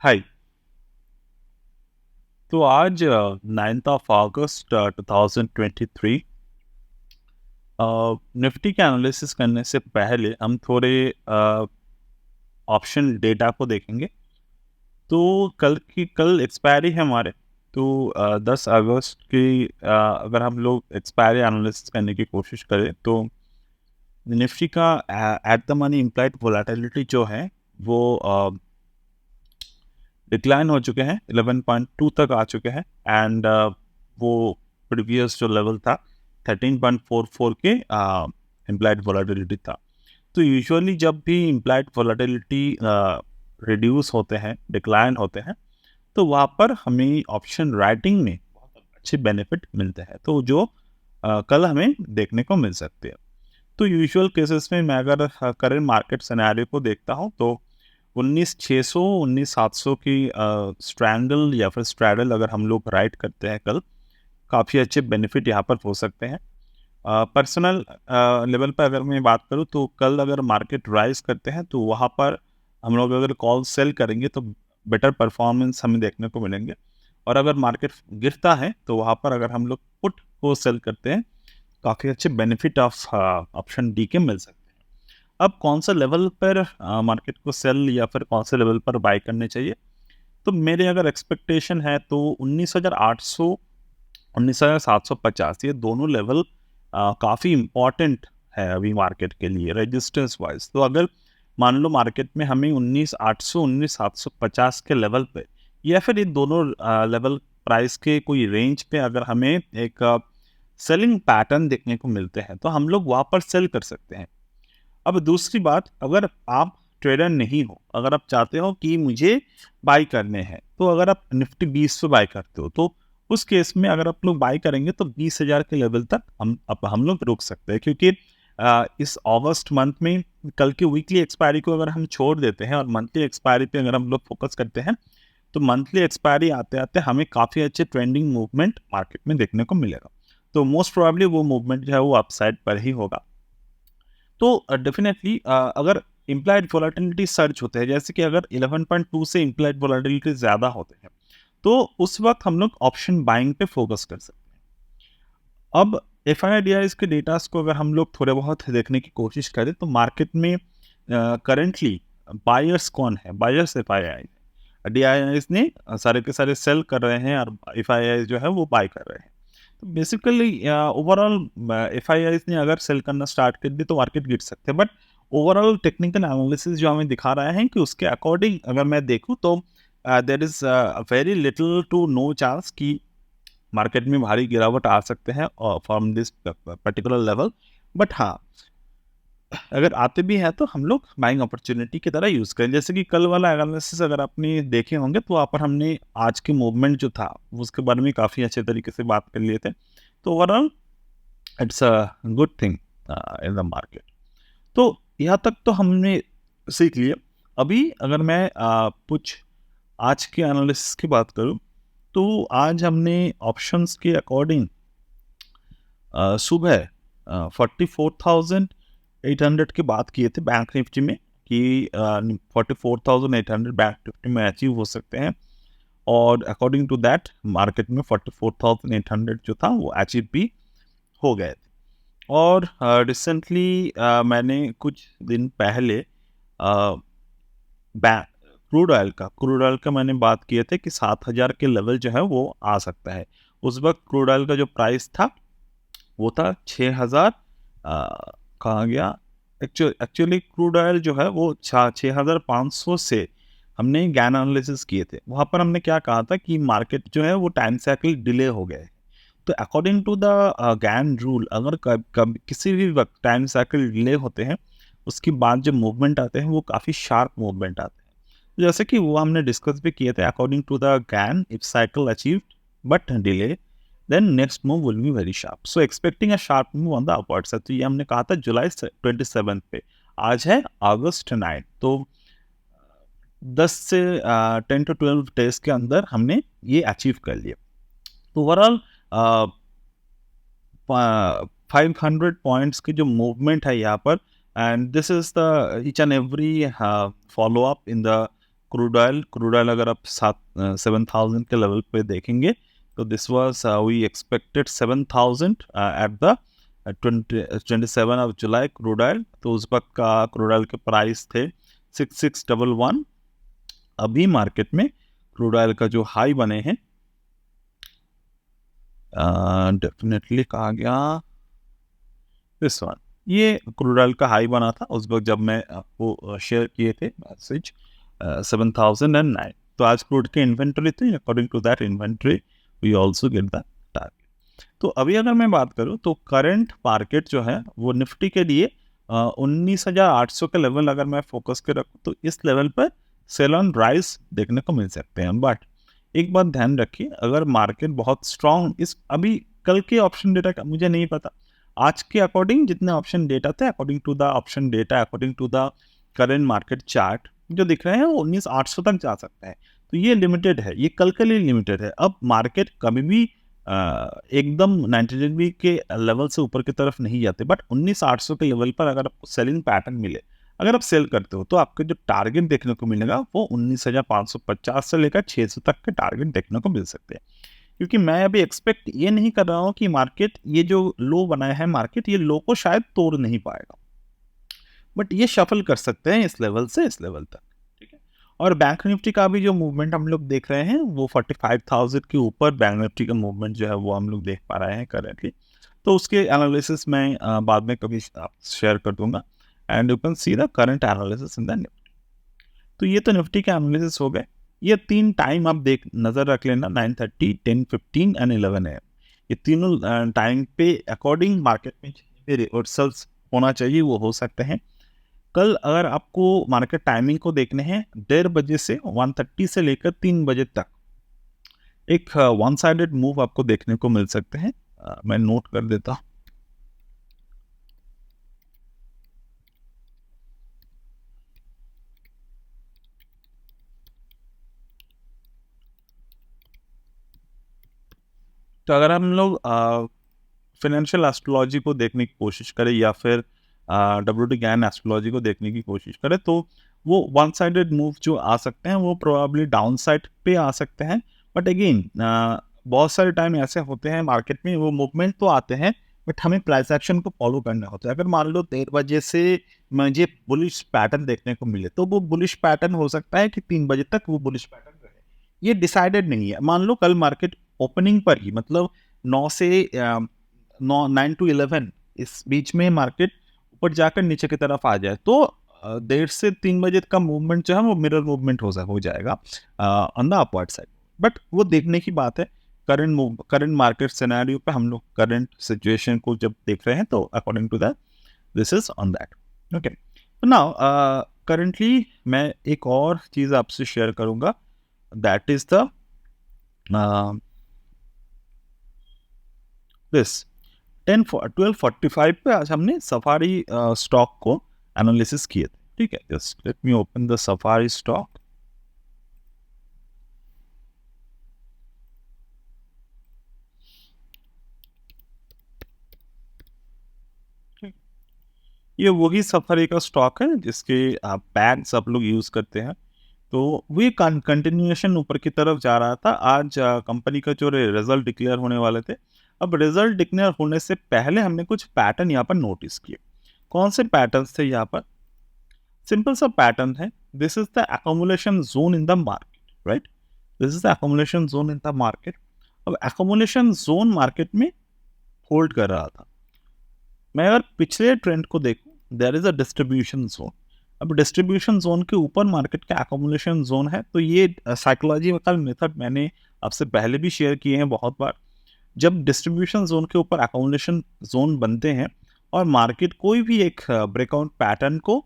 हाय। तो आज 9th of August 2023 Nifty के एनालिसिस करने से पहले हम थोड़े ऑप्शन डेटा को देखेंगे। तो कल एक्सपायरी है हमारे। तो 10 अगस्त की अगर हम लोग एक्सपायरी एनालिसिस करने की कोशिश करें तो निफ्टी का at the money implied volatility जो है वो डिक्लाइन हो चुके हैं, 11.2 तक आ चुके हैं। एंड वो प्रीवियस जो लेवल था 13.44 के इम्प्लाइड वोलेटिलिटी था। तो यूजुअली जब भी इम्प्लाइड वोलेटिलिटी रिड्यूस होते हैं, डिक्लाइन होते हैं, तो वहाँ पर हमें ऑप्शन राइटिंग में बहुत अच्छे बेनिफिट मिलते हैं, तो जो कल हमें देखने को मिल सकते हैं। तो यूजुअल केसेस में मैं अगर करंट मार्केट सिनेरियो को देखता हूँ तो 19,600 19,700 की स्ट्रैंगल या फिर स्ट्रैडल अगर हम लोग राइट करते हैं कल, काफ़ी अच्छे बेनिफिट यहाँ पर हो सकते हैं। पर्सनल लेवल पर अगर मैं बात करूँ तो कल अगर मार्केट राइज करते हैं तो वहाँ पर हम लोग अगर कॉल सेल करेंगे तो बेटर परफॉर्मेंस हमें देखने को मिलेंगे। और अगर मार्केट गिरता है तो वहाँ पर अगर हम लोग पुट को सेल करते हैं, काफ़ी अच्छे बेनिफिट ऑफ ऑप्शन डी के मिल सकते हैं। अब कौन सा लेवल पर मार्केट को सेल या फिर कौन से लेवल पर बाय करने चाहिए? तो मेरे अगर एक्सपेक्टेशन है तो 19,800 19,750 ये दोनों लेवल काफ़ी इम्पोर्टेंट है अभी मार्केट के लिए रेजिस्टेंस वाइज। तो अगर मान लो मार्केट में हमें 19,800 19,750 के लेवल पे या फिर इन दोनों लेवल प्राइस के कोई रेंज पे अगर हमें एक सेलिंग पैटर्न देखने को मिलते हैं तो हम लोग वहाँ पर सेल कर सकते हैं। अब दूसरी बात, अगर आप ट्रेडर नहीं हो, अगर आप चाहते हो कि मुझे बाई करने हैं, तो अगर आप निफ्टी 20 पे बाई करते हो तो उस केस में अगर आप लोग बाई करेंगे तो 20,000 के लेवल तक हम लोग रुक सकते हैं, क्योंकि इस अगस्त मंथ में कल की वीकली एक्सपायरी को अगर हम छोड़ देते हैं और मंथली एक्सपायरी पे अगर हम लोग फोकस करते हैं तो मंथली एक्सपायरी आते आते हमें काफ़ी अच्छे ट्रेंडिंग मूवमेंट मार्केट में देखने को मिलेगा। तो मोस्ट प्रोबेबली वो मूवमेंट जो है वो अपसाइड पर ही होगा। तो डेफिनेटली अगर इम्प्लाइड वोलेटिलिटी सर्च होते हैं, जैसे कि अगर 11.2 से इम्प्लाइड वोलेटिलिटी ज़्यादा होते हैं तो उस वक्त हम लोग ऑप्शन बाइंग पे फोकस कर सकते हैं। अब एफ आई डी के डेटास को अगर हम लोग थोड़े बहुत देखने की कोशिश करें तो मार्केट में करेंटली बायर्स कौन है? Buyers F I D I ने सारे के सारे सेल कर रहे हैं और एफ आई जो है वो बाय कर रहे हैं। तो बेसिकली ओवरऑल एफ ने अगर सेल करना स्टार्ट कर दी तो मार्केट गिर सकते हैं, बट ओवरऑल टेक्निकल एनालिसिस जो हमें दिखा रहा है कि उसके अकॉर्डिंग अगर मैं देखूं तो there is very little to no chance कि मार्केट में भारी गिरावट आ सकते हैं from this particular level. But हाँ, अगर आते भी हैं तो हम लोग बाइंग अपॉर्चुनिटी की तरह यूज़ करें। जैसे कि कल वाला एनालिसिस अगर आपने देखे होंगे तो वहाँ पर हमने आज के मूवमेंट जो था उसके बारे में काफ़ी अच्छे तरीके से बात कर लिए थे। तो overall it's a good thing in the market. तो यहाँ तक तो हमने सीख लिया। अभी अगर मैं कुछ आज के एनालिसिस की बात करूँ तो आज हमने ऑप्शंस के अकॉर्डिंग सुबह 44,800 की बात किए थे बैंक निफ्टी में कि 44,800 बैंक निफ्टी में अचीव हो सकते हैं। और अकॉर्डिंग टू दैट मार्केट में 44,800 जो था वो अचीव भी हो गए थे। और रिसेंटली मैंने कुछ दिन पहले क्रूड ऑयल का मैंने बात किए थे कि 7,000 के लेवल जो है वो आ सकता है। उस वक्त क्रूड ऑयल का जो प्राइस था वो था 6,000। कहाँ गया? एक्चुअली क्रूड ऑयल जो है वो 6,500 से हमने गैन एनालिसिस किए थे। वहाँ पर हमने क्या कहा था कि मार्केट जो है वो टाइम साइकिल डिले हो गए। तो according to the Gann rule, अगर कब किसी भी वक्त टाइम साइकिल डिले होते हैं उसके बाद जो मूवमेंट आते हैं वो काफ़ी शार्प मूवमेंट आते हैं। जैसे कि वो हमने डिस्कस भी किए थे, according to the Gann if cycle achieved but delay then next move will be very sharp. So expecting a sharp move on the upward side. तो ये हमने कहा था जुलाई 27 पे। आज है अगस्त 9, तो 10 से 10 to 12 डेज के अंदर हमने ये अचीव कर लिया। तो ओवरऑल 500 पॉइंट्स की जो मूवमेंट है यहाँ पर, and this is the each and every follow up in the crude oil अगर आप 7,000 के लेवल पे देखेंगे तो this was we expected 7,000 at the 27 of July crude oil, तो उस वक्त का क्रूड ऑयल के प्राइस थे 6611। अभी मार्केट में क्रूड ऑयल का जो हाई बने हैं, डेफिनेटली कहा गया दिस वन, ये क्रूड ऑयल का हाई बना था उस वक्त जब मैं आपको शेयर किए थे मैसेज 7,009। तो आज क्रूड की इन्वेंट्री थी, according to that inventory we also get the target. तो अभी अगर मैं बात करूं तो करंट मार्केट जो है वो निफ्टी के लिए 19,800 के लेवल अगर मैं फोकस के रखूं तो इस लेवल पर सेल ऑन राइज देखने को मिल सकते हैं। बट एक बात ध्यान रखिए, अगर मार्केट बहुत स्ट्रांग इस अभी कल के ऑप्शन डेटा का मुझे नहीं पता, आज के अकॉर्डिंग जितने ऑप्शन डेटा थे, according to the option data, according to the current market chart जो दिख रहे हैं वो 19,800 तक जा सकता है। तो ये लिमिटेड है, ये कल के लिए लिमिटेड है। अब मार्केट कभी भी एकदम 90 डिग्री के लेवल से ऊपर की तरफ नहीं जाते, बट 19,800 के लेवल पर अगर आपको सेलिंग पैटर्न मिले, अगर आप सेल करते हो तो आपके जो टारगेट देखने को मिलेगा वो 19,550 से लेकर 600 तक के टारगेट देखने को मिल सकते हैं। क्योंकि मैं अभी एक्सपेक्ट ये नहीं कर रहा हूँ कि मार्केट ये जो लो बनाया है मार्केट, ये लो को शायद तोड़ नहीं पाएगा, बट ये शफल कर सकते हैं इस लेवल से इस लेवल तक, ठीक है। और बैंक निफ्टी का भी जो मूवमेंट हम लोग देख रहे हैं वो 45,000 के ऊपर बैंक निफ्टी का मूवमेंट जो है वो हम लोग देख पा रहे हैं करेंटली। तो उसके एनालिसिस मैं बाद में कभी शेयर कर दूंगा, and you can see the current analysis in the Nifty. तो ये तो निफ्टी के एनालिसिस हो गए। ये 3 टाइम आप देख नजर रख लेना, 9:30, 10:15 एंड 11 AM। ये तीनों टाइम पे अकॉर्डिंग मार्केट में रिवर्सल्स होना चाहिए, वो हो सकते हैं। कल अगर आपको मार्केट टाइमिंग को देखने हैं, 1:30 बजे से 1:30 से लेकर 3 बजे तक एक वन साइडेड मूव आपको देखने को मिल सकते हैं। मैं नोट कर देता हूं। तो अगर हम लोग फाइनेंशियल एस्ट्रोलॉजी को देखने की कोशिश करें या फिर WT ज्ञान एस्ट्रोलॉजी को देखने की कोशिश करें तो वो वन साइडेड मूव जो आ सकते हैं वो प्रोबेबली डाउन साइड पे आ सकते हैं। बट अगेन बहुत सारे टाइम ऐसे होते हैं मार्केट में, वो मूवमेंट तो आते हैं बट हमें प्राइस एक्शन को फॉलो करना होता है। अगर मान लो 1:30 बजे से मुझे बुलिश पैटर्न देखने को मिले तो वो बुलिश पैटर्न हो सकता है कि 3 बजे तक वो बुलिश पैटर्न रहे, ये डिसाइडेड नहीं है। मान लो कल मार्केट ओपनिंग पर ही मतलब 9 to 11 इस बीच में मार्केट ऊपर जाकर नीचे की तरफ आ जाए तो 1:30 से 3 बजे का मूवमेंट जो है वो मिरर मूवमेंट हो जाएगा on the upward side. But वो देखने की बात है, करंट मार्केट सिनेरियो पे हम लोग करंट सिचुएशन को जब देख रहे हैं तो according to that this is on that. Okay, तो नाउ करंटली मैं एक और चीज आपसे शेयर करूंगा, दैट इज द दिस 12:45 पे आज हमने सफारी स्टॉक को एनालिसिस किए थे, ठीक है। Just let me open the safari stock. ये वही सफारी का स्टॉक है जिसके बैग्स आप लोग यूज करते हैं। तो वही कंटिन्यूएशन ऊपर की तरफ जा रहा था। आज कंपनी का जो रिजल्ट डिक्लेयर होने वाले थे, अब रिजल्ट डिक्लेयर होने से पहले हमने कुछ पैटर्न यहाँ पर नोटिस किए। कौन से पैटर्न्स थे यहाँ पर? सिंपल सा पैटर्न है, this is the accumulation zone in the market, right. This is the accumulation zone in the market. अब अकोमुलेशन जोन मार्केट में होल्ड कर रहा था। मैं अगर पिछले ट्रेंड को देखूं, there is a distribution zone. अब डिस्ट्रीब्यूशन जोन के ऊपर मार्केट का अकोमुलेशन जोन है। तो ये साइकोलॉजिकल मेथड मैंने आपसे पहले भी शेयर किए हैं बहुत बार। जब डिस्ट्रीब्यूशन जोन के ऊपर अकोमुलेशन जोन बनते हैं और मार्केट कोई भी एक ब्रेकआउट पैटर्न को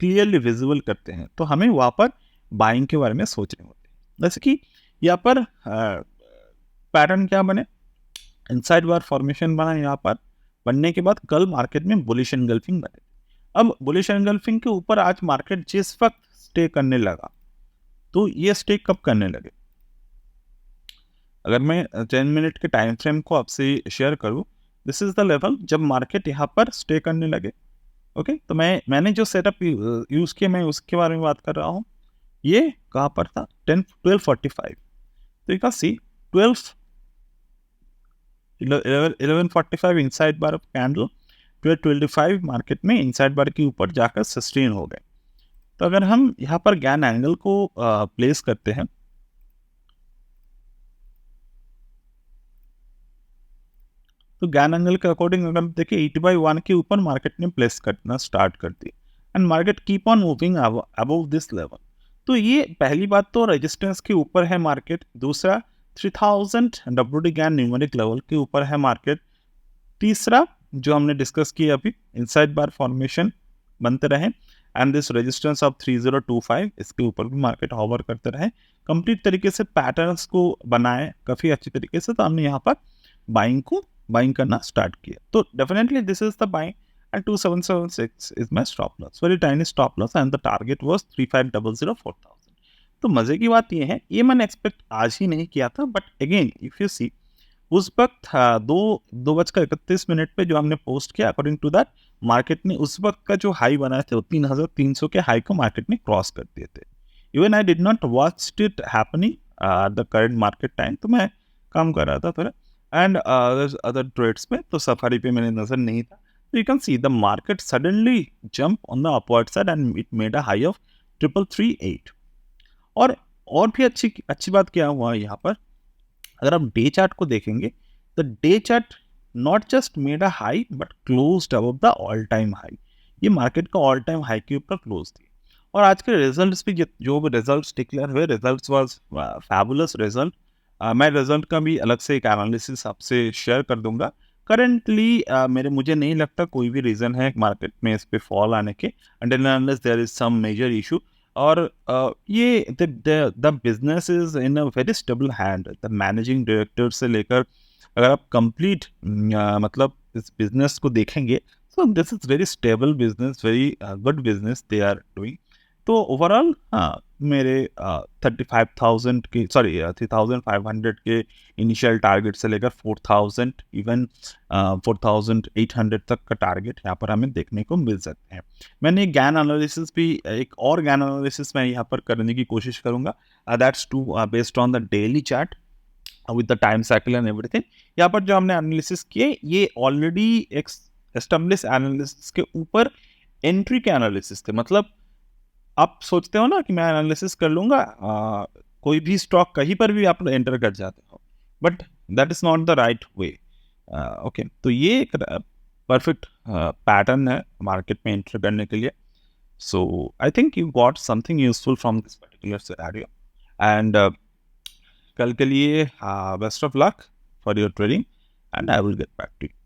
क्लियरली विजिबल करते हैं तो हमें वहाँ पर बाइंग के बारे में सोचने होते हैं। जैसे कि यहाँ पर पैटर्न क्या बने, इनसाइड वार फॉर्मेशन बना। यहाँ पर बनने के बाद कल मार्केट में बुलिश एनगल्फिंग बने। अब बुलिश एनगल्फिंग के ऊपर आज मार्केट जिस वक्त स्टे करने लगा, तो ये स्टे कब करने लगे? अगर मैं 10 मिनट के टाइम फ्रेम को आपसे शेयर करूं, दिस इज द लेवल जब मार्केट यहाँ पर स्टे करने लगे। ओके, तो मैंने जो सेटअप यूज किया मैं उसके बारे में बात कर रहा हूँ। ये कहाँ पर था 1245, तो you can see 1145 inside bar candle 1225 market में इनसाइड बार के ऊपर जाकर सस्टेन हो गए। तो अगर हम यहाँ पर गैन एंगल को प्लेस करते हैं, तो गैन एंगल के अकॉर्डिंग अगर हम देखिए 80/1 के ऊपर मार्केट ने प्लेस करना स्टार्ट कर दी and market keep on moving above this level. तो ये पहली बात तो रेजिस्टेंस के ऊपर है मार्केट, दूसरा 3000 WD गैन न्यूमेरिक लेवल के ऊपर है मार्केट, तीसरा जो हमने डिस्कस किया अभी इनसाइड बार फॉर्मेशन बनते रहे एंड दिस रेजिस्टेंस ऑफ 3025 इसके ऊपर भी मार्केट हॉवर करते रहे, कंप्लीट तरीके से पैटर्न्स को बनाए काफ़ी अच्छी तरीके से, तो हमने यहाँ पर बाइंग करना स्टार्ट किया। तो definitely this is the buying and 2776 is my stop loss, very tiny stop loss and the target was 3500 तो मजे की बात ये है, ये मैंने एक्सपेक्ट आज ही नहीं किया था, but again if you see उस वक्त 2:31 पे जो हमने पोस्ट किया, अकॉर्डिंग टू दैट मार्केट ने उस वक्त का जो हाई बनाए थे वो 3300 के हाई को मार्केट ने क्रॉस कर दिए थे। Even I did not watch it happening the current market time, तो मैं काम कर रहा था थोड़ा एंड अदर ट्रेड्स में, तो सफारी पे मैंने नजर नहीं था। तो you can see the market suddenly jump on the upward side and it made a high of 3338। और भी अच्छी बात क्या हुआ यहाँ पर, अगर आप डे चार्ट को देखेंगे तो day chart not just made a high but closed above the all time high, ये मार्केट का ऑल टाइम हाई के ऊपर क्लोज थी। और आज के रिजल्ट्स भी जो भी रिजल्ट्स डिक्लेयर हुए, रिजल्ट्स वाज फैबुलस रिजल्ट। मैं रिजल्ट का भी अलग से एक एनालिसिस आपसे शेयर कर दूंगा। करेंटली मुझे नहीं लगता कोई भी रीज़न है मार्केट में इस पे फॉल आने के, until and unless there is some major issue। और ये the business is in a very stable hand, the managing director से लेकर अगर आप कंप्लीट मतलब इस बिजनेस को देखेंगे, so this is very stable business, very good business they are doing. तो ओवरऑल हाँ, मेरे 35,000 के, सॉरी 3,500 के इनिशियल टारगेट से लेकर 4,000 इवन 4,800 तक का टारगेट यहाँ पर हमें देखने को मिल सकते हैं। मैंने गैन एनालिसिस भी, एक और गैन एनालिसिस मैं यहाँ पर करने की कोशिश करूँगा, that's to based on the daily chart with the time cycle and everything. यहाँ पर जो हमने एनालिसिस किए ये ऑलरेडी एक एस्टेब्लिश एनालिसिस के ऊपर एंट्री के एनालिसिस थे। मतलब आप सोचते हो ना कि मैं एनालिसिस कर लूंगा, कोई भी स्टॉक कहीं पर भी आप एंटर कर जाते हो, but that is not the right way. Okay, तो ये एक परफेक्ट पैटर्न है मार्केट में एंटर करने के लिए। So I think you got something useful from this particular scenario and कल के लिए best of luck for your trading and I will get back to you.